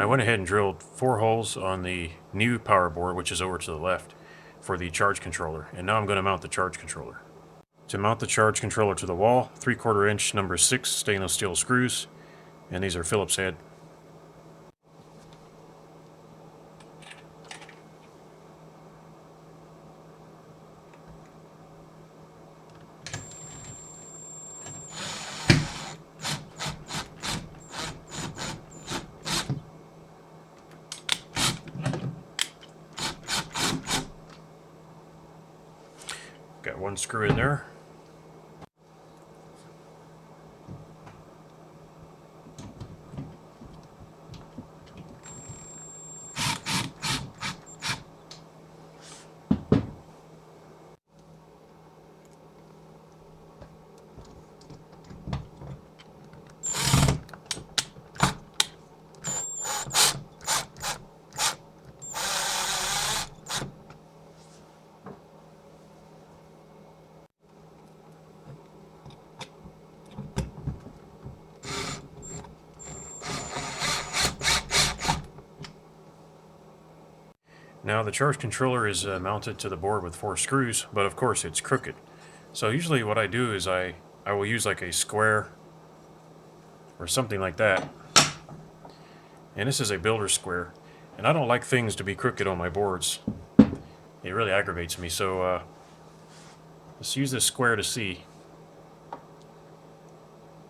I went ahead and drilled 4 holes on the new power board, which is over to the left, for the charge controller, and now I'm going to mount the charge controller. To mount the charge controller to the wall, 3/4 inch number 6 stainless steel screws, and these are Phillips head. Got 1 screw in there. Now the charge controller is mounted to the board with 4 screws, but of course it's crooked. So usually what I do is I will use like a square or something like that. And this is a builder square. And I don't like things to be crooked on my boards. It really aggravates me, so let's use this square to see.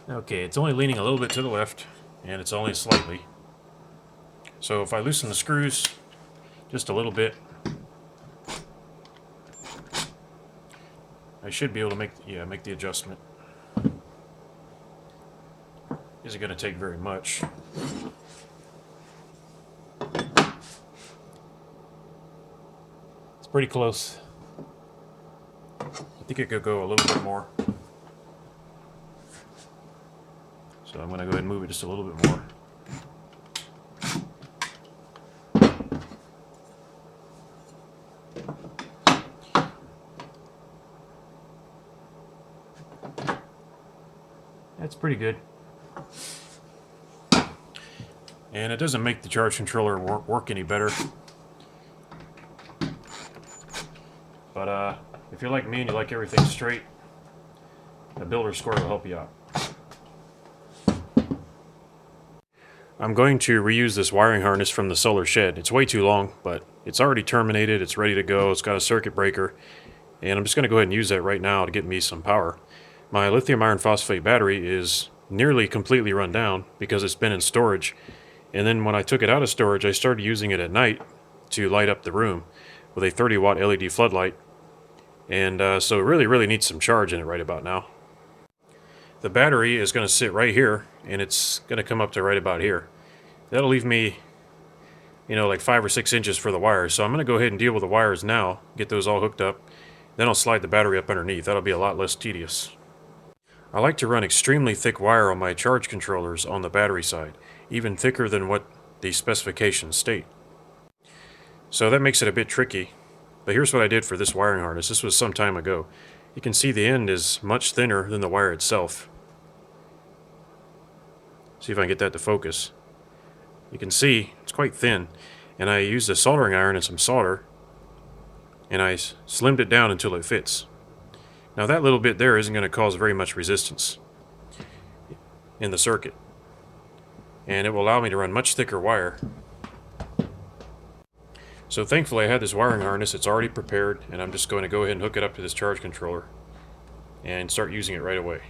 Okay, it's only leaning a little bit to the left, and it's only slightly. So if I loosen the screws just a little bit, I should be able to make the adjustment. Isn't going to take very much. It's pretty close. I think it could go a little bit more. So I'm going to go ahead and move it just a little bit more. That's pretty good. And it doesn't make the charge controller work any better. But if you're like me and you like everything straight, a builder square will help you out. I'm going to reuse this wiring harness from the solar shed. It's way too long, but it's already terminated, it's ready to go, it's got a circuit breaker, and I'm just going to go ahead and use that right now to get me some power. My lithium iron phosphate battery is nearly completely run down because it's been in storage, and then when I took it out of storage, I started using it at night to light up the room with a 30-watt LED floodlight, and so it really needs some charge in it right about now. The battery is going to sit right here, and it's going to come up to right about here. That'll leave me, like 5 or 6 inches for the wires, so I'm going to go ahead and deal with the wires now, get those all hooked up, then I'll slide the battery up underneath. That'll be a lot less tedious. I like to run extremely thick wire on my charge controllers on the battery side, even thicker than what the specifications state. So that makes it a bit tricky, but here's what I did for this wiring harness. This was some time ago. You can see the end is much thinner than the wire itself. See if I can get that to focus. You can see it's quite thin, and I used a soldering iron and some solder, and I slimmed it down until it fits. Now that little bit there isn't going to cause very much resistance in the circuit, and it will allow me to run much thicker wire. So thankfully I had this wiring harness, it's already prepared, and I'm just going to go ahead and hook it up to this charge controller and start using it right away.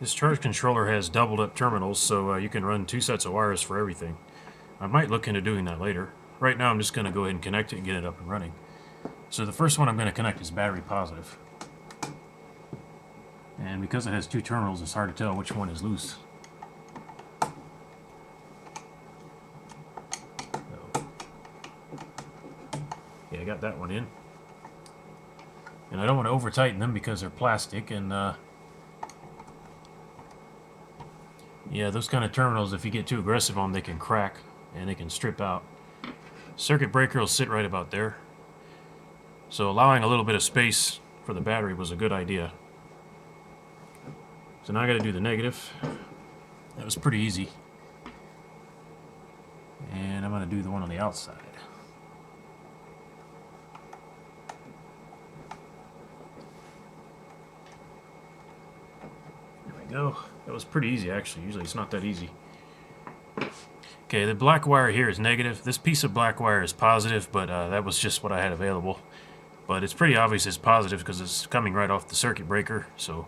This charge controller has doubled up terminals, so you can run 2 sets of wires for everything. I might look into doing that later. Right now I'm just going to go ahead and connect it and get it up and running. So the first one I'm going to connect is battery positive. And because it has 2 terminals, it's hard to tell which one is loose. Yeah, I got that one in. And I don't want to over tighten them because they're plastic, and yeah, those kind of terminals, if you get too aggressive on them, they can crack and they can strip out. Circuit breaker will sit right about there. So allowing a little bit of space for the battery was a good idea. So now I got to do the negative. That was pretty easy. And I'm going to do the one on the outside. There we go. That was pretty easy, actually. Usually it's not that easy. Okay, the black wire here is negative. This piece of black wire is positive, but that was just what I had available. But it's pretty obvious it's positive because it's coming right off the circuit breaker. So,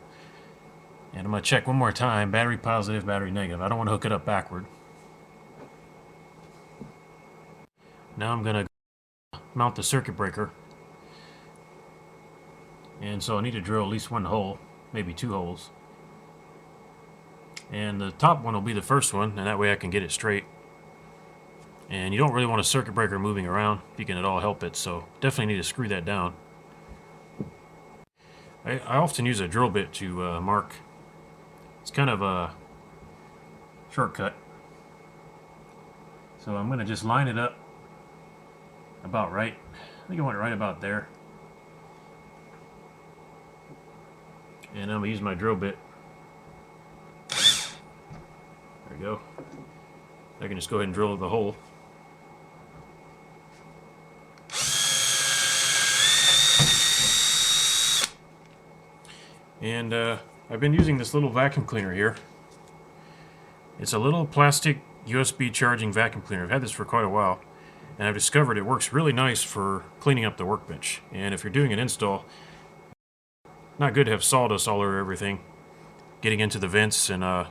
and I'm going to check one more time. Battery positive, battery negative. I don't want to hook it up backward. Now I'm going to mount the circuit breaker. And so I need to drill at least one hole, maybe two holes. And the top one will be the first one, and that way I can get it straight. And you don't really want a circuit breaker moving around if you can at all help it, so definitely need to screw that down. I often use a drill bit to mark. It's kind of a shortcut. So I'm going to just line it up about right. I think I want it right about there. And I'm going to use my drill bit. There we go. I can just go ahead and drill the hole. And I've been using this little vacuum cleaner here. It's a little plastic USB charging vacuum cleaner. I've had this for quite a while, and I've discovered it works really nice for cleaning up the workbench. And if you're doing an install, not good to have sawdust all over everything, getting into the vents, and it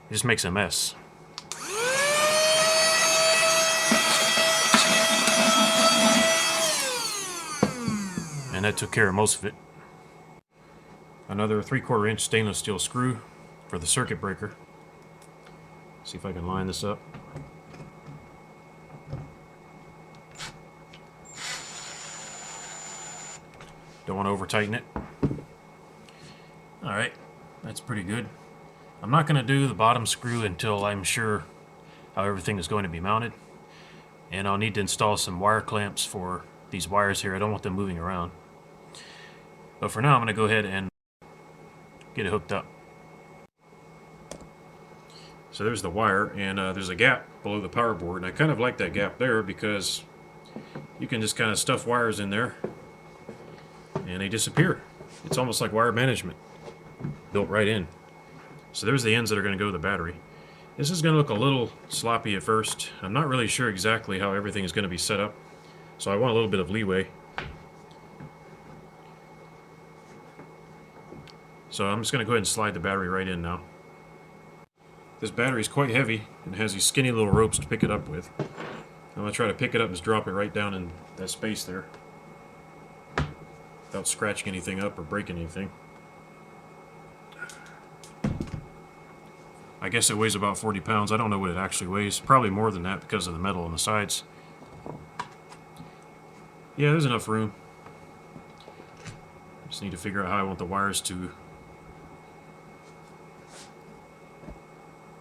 just makes a mess. And that took care of most of it. Another 3/4 inch stainless steel screw for the circuit breaker. See if I can line this up. Don't want to over tighten it. Alright, that's pretty good. I'm not going to do the bottom screw until I'm sure how everything is going to be mounted. And I'll need to install some wire clamps for these wires here. I don't want them moving around. But for now, I'm going to go ahead and get it hooked up. So there's the wire, and there's a gap below the power board, and I kind of like that gap there because you can just kind of stuff wires in there and they disappear. It's almost like wire management built right in. So there's the ends that are going to go to the battery. This is going to look a little sloppy at first. I'm not really sure exactly how everything is going to be set up, so I want a little bit of leeway. So I'm just going to go ahead and slide the battery right in now. This battery is quite heavy and has these skinny little ropes to pick it up with. I'm going to try to pick it up and just drop it right down in that space there without scratching anything up or breaking anything. I guess it weighs about 40 pounds. I don't know what it actually weighs. Probably more than that because of the metal on the sides. Yeah, there's enough room. Just need to figure out how I want the wires to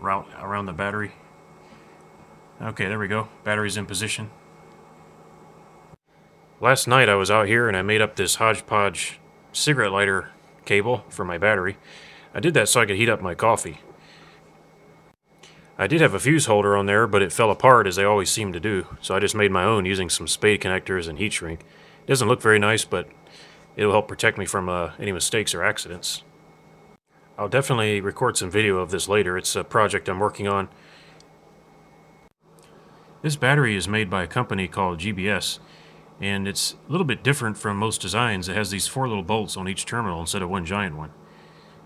route around the battery. Okay, there we go. Battery's in position. Last night I was out here and I made up this hodgepodge cigarette lighter cable for my battery. I did that so I could heat up my coffee. I did have a fuse holder on there, but it fell apart as they always seem to do, so I just made my own using some spade connectors and heat shrink. It doesn't look very nice, but it'll help protect me from any mistakes or accidents. I'll definitely record some video of this later. It's a project I'm working on. This battery is made by a company called GBS, and it's a little bit different from most designs. It has these 4 little bolts on each terminal instead of one giant one.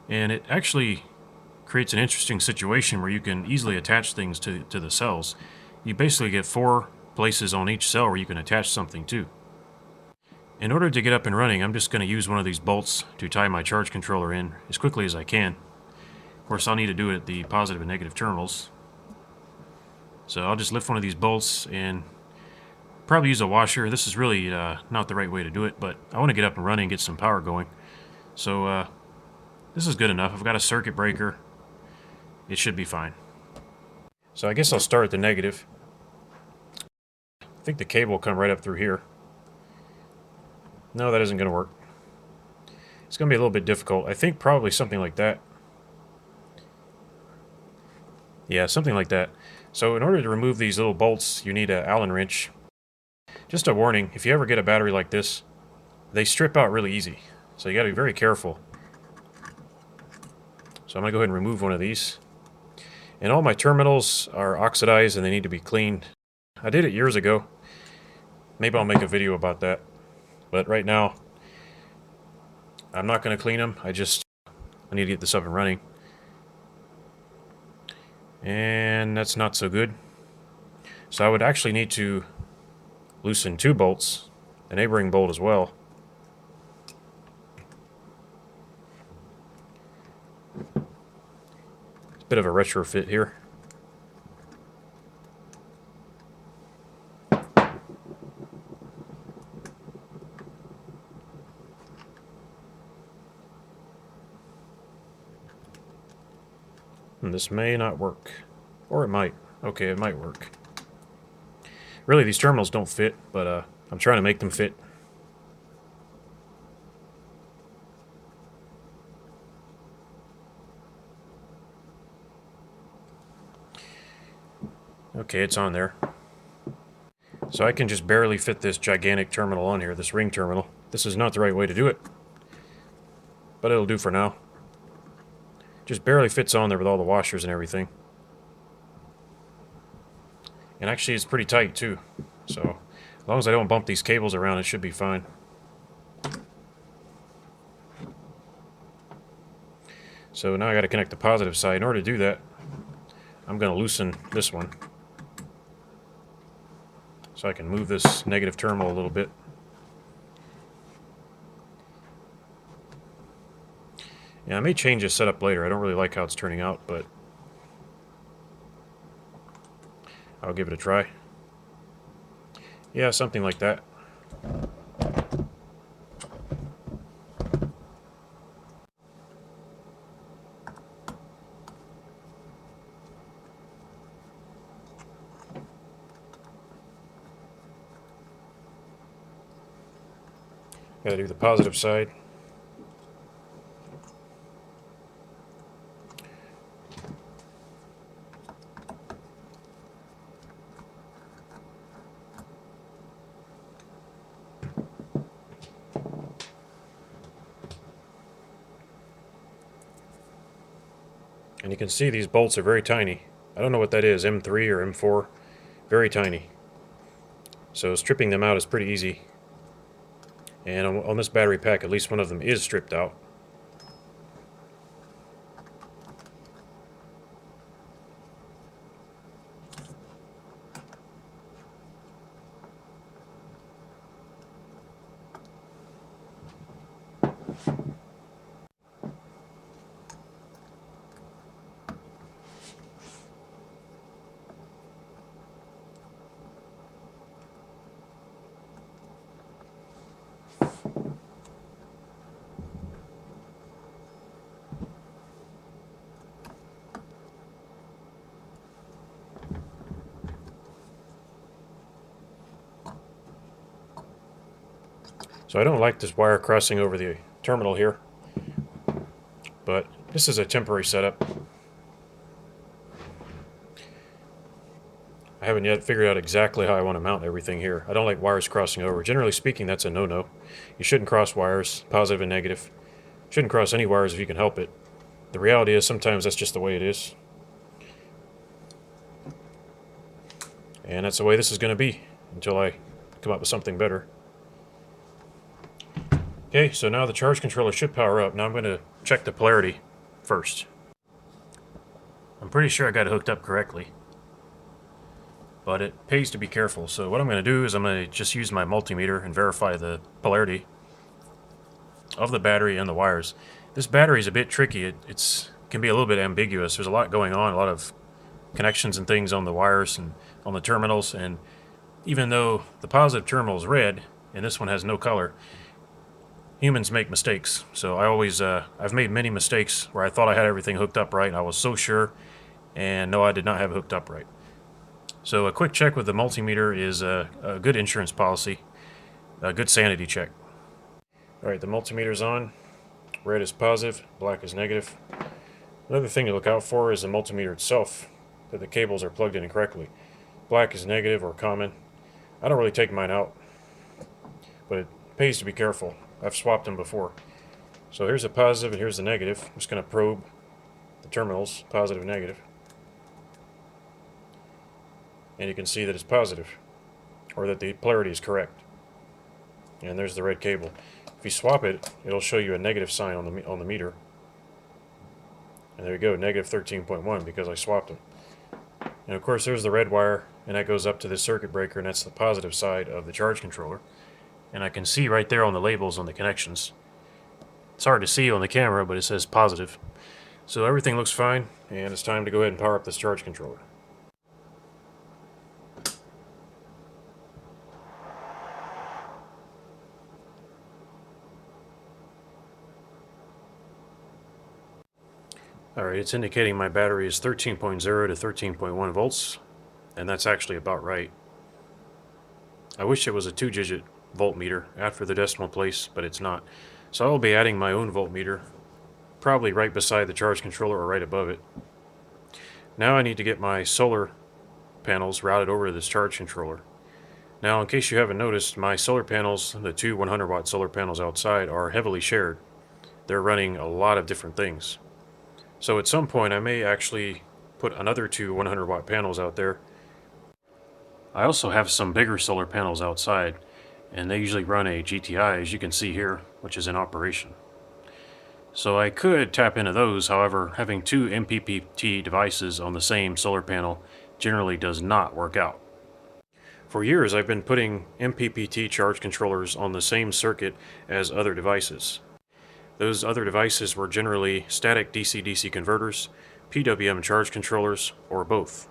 And it actually creates an interesting situation where you can easily attach things to the cells. You basically get 4 places on each cell where you can attach something to. In order to get up and running, I'm just going to use one of these bolts to tie my charge controller in as quickly as I can. Of course, I'll need to do it at the positive and negative terminals. So I'll just lift one of these bolts and probably use a washer. This is really not the right way to do it, but I want to get up and running and get some power going. So this is good enough. I've got a circuit breaker. It should be fine. So I guess I'll start at the negative. I think the cable will come right up through here. No, that isn't going to work. It's going to be a little bit difficult. I think probably something like that. Yeah, something like that. So in order to remove these little bolts, you need an Allen wrench. Just a warning, if you ever get a battery like this, they strip out really easy. So you gotta be very careful. So I'm gonna go ahead and remove one of these. And all my terminals are oxidized and they need to be cleaned. I did it years ago. Maybe I'll make a video about that. But right now, I'm not gonna clean them. I need to get this up and running. And that's not so good. So I would actually need to loosen 2 bolts, a neighboring bolt as well. It's a bit of a retrofit here. And this may not work. Or it might. Okay, it might work. Really, these terminals don't fit, but I'm trying to make them fit. Okay, it's on there. So I can just barely fit this gigantic terminal on here, this ring terminal. This is not the right way to do it, but it'll do for now. Just barely fits on there with all the washers and everything. And actually it's pretty tight too. So as long as I don't bump these cables around, it should be fine. So now I got to connect the positive side. In order to do that, I'm going to loosen this one. So I can move this negative terminal a little bit. Yeah, I may change this setup later. I don't really like how it's turning out, but I'll give it a try. Yeah, something like that. Gotta do the positive side. And you can see these bolts are very tiny. I don't know what that is, M3 or M4. Very tiny. So stripping them out is pretty easy. And on this battery pack, at least one of them is stripped out. So I don't like this wire crossing over the terminal here, but this is a temporary setup. I haven't yet figured out exactly how I want to mount everything here. I don't like wires crossing over. Generally speaking, that's a no-no. You shouldn't cross wires, positive and negative. Shouldn't cross any wires if you can help it. The reality is sometimes that's just the way it is. And that's the way this is going to be until I come up with something better. Okay, so now the charge controller should power up. Now I'm going to check the polarity first. I'm pretty sure I got it hooked up correctly, but it pays to be careful. So what I'm going to do is I'm going to just use my multimeter and verify the polarity of the battery and the wires. This battery is a bit tricky. It can be a little bit ambiguous. There's a lot going on, a lot of connections and things on the wires and on the terminals, and even though the positive terminal is red and this one has no color, humans make mistakes. So I've made many mistakes where I thought I had everything hooked up right and I was so sure, and no, I did not have it hooked up right. So a quick check with the multimeter is a good insurance policy, a good sanity check. Alright, the multimeter's on. Red is positive, black is negative. Another thing to look out for is the multimeter itself. that the cables are plugged in incorrectly. Black is negative or common. I don't really take mine out, but it pays to be careful. I've swapped them before. So here's the positive and here's the negative. I'm just going to probe the terminals, positive and negative. And you can see that it's positive, or that the polarity is correct. And there's the red cable. If you swap it, it'll show you a negative sign on the meter. And there you go, negative 13.1, because I swapped them. And of course there's the red wire, and that goes up to this circuit breaker, and that's the positive side of the charge controller. And I can see right there on the labels on the connections. It's hard to see on the camera, but it says positive. So everything looks fine, and it's time to go ahead and power up this charge controller. Alright, it's indicating my battery is 13.0 to 13.1 volts, and that's actually about right. I wish it was a 2-digit voltmeter after the decimal place, but it's not. So I'll be adding my own voltmeter, probably right beside the charge controller or right above it. Now I need to get my solar panels routed over to this charge controller. Now, in case you haven't noticed, my solar panels, the two 100-watt solar panels outside, are heavily shared. They're running a lot of different things. So at some point I may actually put another two 100-watt panels out there. I also have some bigger solar panels outside, and they usually run a GTI, as you can see here, which is in operation. So I could tap into those. However, having two MPPT devices on the same solar panel generally does not work out. For years I've been putting MPPT charge controllers on the same circuit as other devices. Those other devices were generally static DC-DC converters, PWM charge controllers, or both.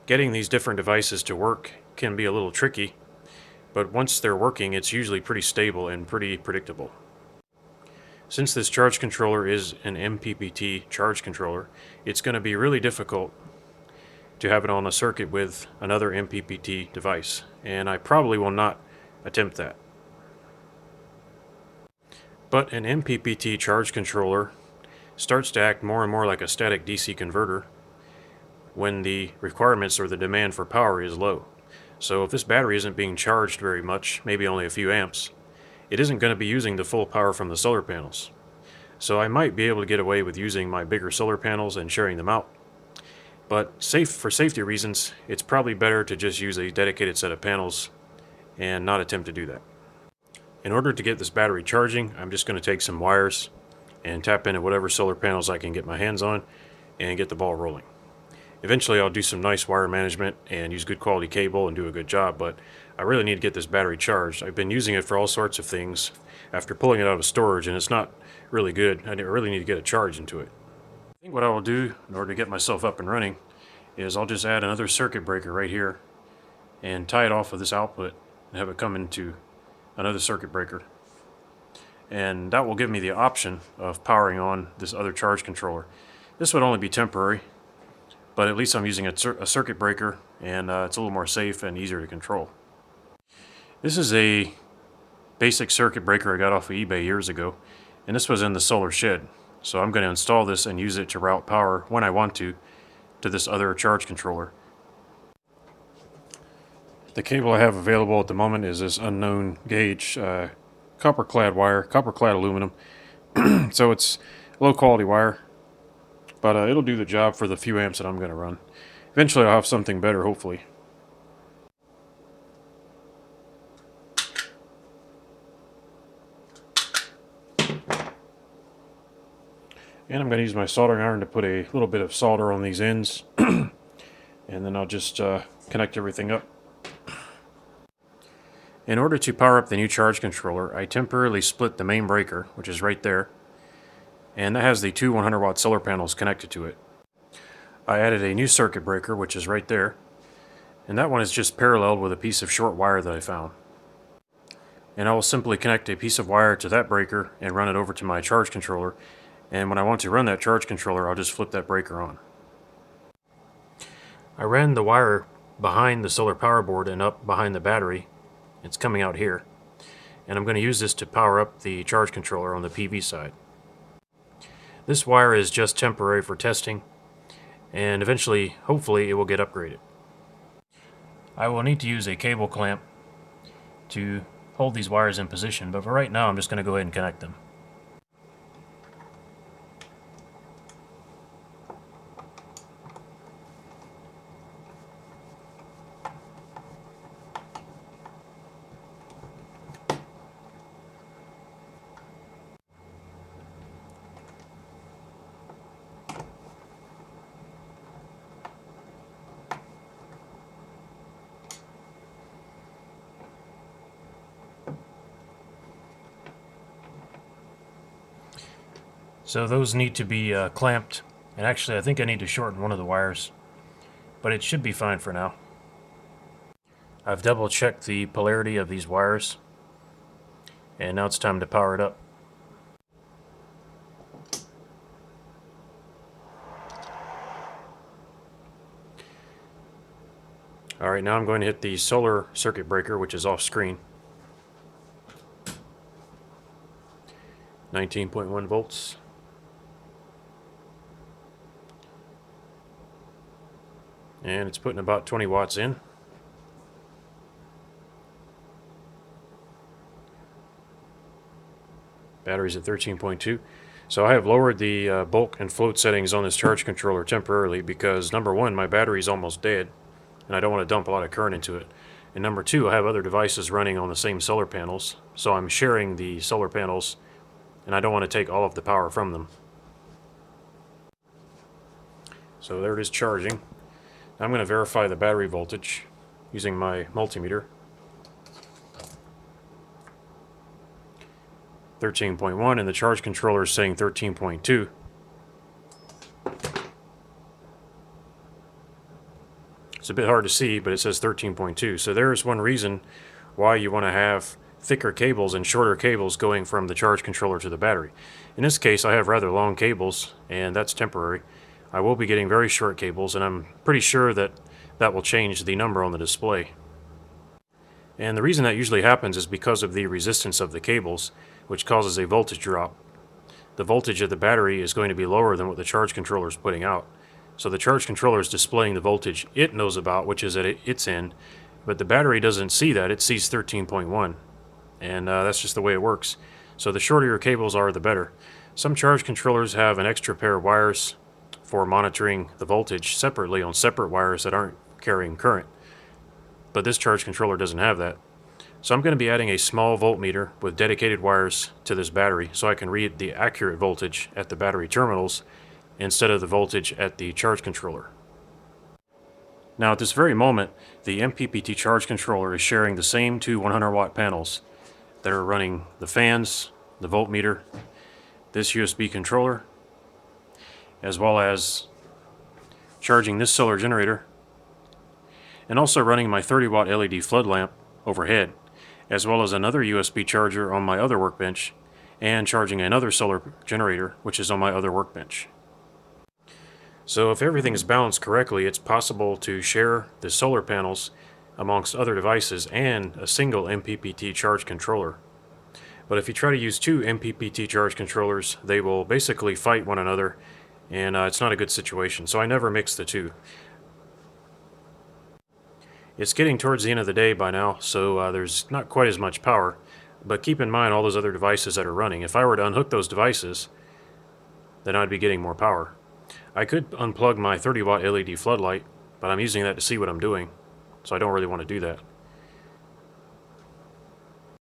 Getting these different devices to work can be a little tricky, but once they're working, it's usually pretty stable and pretty predictable. Since this charge controller is an MPPT charge controller, it's going to be really difficult to have it on a circuit with another MPPT device, and I probably will not attempt that. But an MPPT charge controller starts to act more and more like a static DC converter when the requirements or the demand for power is low. So if this battery isn't being charged very much, maybe only a few amps, it isn't going to be using the full power from the solar panels. So I might be able to get away with using my bigger solar panels and sharing them out. But for safety reasons, it's probably better to just use a dedicated set of panels and not attempt to do that. In order to get this battery charging, I'm just going to take some wires and tap into whatever solar panels I can get my hands on and get the ball rolling. Eventually I'll do some nice wire management and use good quality cable and do a good job, but I really need to get this battery charged. I've been using it for all sorts of things after pulling it out of storage, and it's not really good. I really need to get a charge into it. I think what I will do in order to get myself up and running is I'll just add another circuit breaker right here and tie it off of this output and have it come into another circuit breaker. And that will give me the option of powering on this other charge controller. This would only be temporary, but at least I'm using a circuit breaker, and it's a little more safe and easier to control. This is a basic circuit breaker I got off of eBay years ago, and this was in the solar shed. So I'm going to install this and use it to route power when I want to this other charge controller. The cable I have available at the moment is this unknown gauge copper-clad wire, copper-clad aluminum. So it's low quality wire, but it'll do the job for the few amps that I'm going to run. Eventually I'll have something better, hopefully. And I'm going to use my soldering iron to put a little bit of solder on these ends, and then I'll just connect everything up. In order to power up the new charge controller, I temporarily split the main breaker, which is right there, and that has the two 100-watt solar panels connected to it. I added a new circuit breaker, which is right there, and that one is just paralleled with a piece of short wire that I found. And I will simply connect a piece of wire to that breaker and run it over to my charge controller, and when I want to run that charge controller, I'll just flip that breaker on. I ran the wire behind the solar power board and up behind the battery. It's coming out here, and I'm going to use this to power up the charge controller on the PV side. This wire is just temporary for testing, and eventually, hopefully, it will get upgraded. I will need to use a cable clamp to hold these wires in position, but for right now I'm just going to go ahead and connect them. So those need to be clamped, and actually I think I need to shorten one of the wires, but it should be fine for now. I've double checked the polarity of these wires, and now it's time to power it up. Alright, now I'm going to hit the solar circuit breaker, which is off screen. 19.1 volts. And it's putting about 20 watts in. Battery's at 13.2. So I have lowered the bulk and float settings on this charge controller temporarily because, number one, my battery's almost dead and I don't want to dump a lot of current into it. And number two, I have other devices running on the same solar panels, so I'm sharing the solar panels and I don't want to take all of the power from them. So there it is charging. Now I'm going to verify the battery voltage using my multimeter. 13.1, and the charge controller is saying 13.2. It's a bit hard to see, but it says 13.2. So there's one reason why you want to have thicker cables and shorter cables going from the charge controller to the battery. In this case, I have rather long cables, and that's temporary. I will be getting very short cables, and I'm pretty sure that that will change the number on the display. And the reason that usually happens is because of the resistance of the cables, which causes a voltage drop. The voltage of the battery is going to be lower than what the charge controller is putting out. So the charge controller is displaying the voltage it knows about, which is at its end, but the battery doesn't see that. It sees 13.1, and that's just the way it works. So the shorter your cables are, the better. Some charge controllers have an extra pair of wires for monitoring the voltage separately on separate wires that aren't carrying current, but this charge controller doesn't have that. So I'm going to be adding a small voltmeter with dedicated wires to this battery so I can read the accurate voltage at the battery terminals instead of the voltage at the charge controller. Now at this very moment, the MPPT charge controller is sharing the same two 100 watt panels that are running the fans, the voltmeter, this USB controller, as well as charging this solar generator, and also running my 30 watt LED flood lamp overhead, as well as another USB charger on my other workbench, and charging another solar generator, which is on my other workbench. So if everything is balanced correctly, it's possible to share the solar panels amongst other devices and a single MPPT charge controller. But if you try to use two MPPT charge controllers, they will basically fight one another, and it's not a good situation, so I never mix the two. It's getting towards the end of the day by now, so there's not quite as much power, but keep in mind all those other devices that are running. If I were to unhook those devices, then I'd be getting more power. I could unplug my 30 watt LED floodlight, but I'm using that to see what I'm doing, so I don't really want to do that.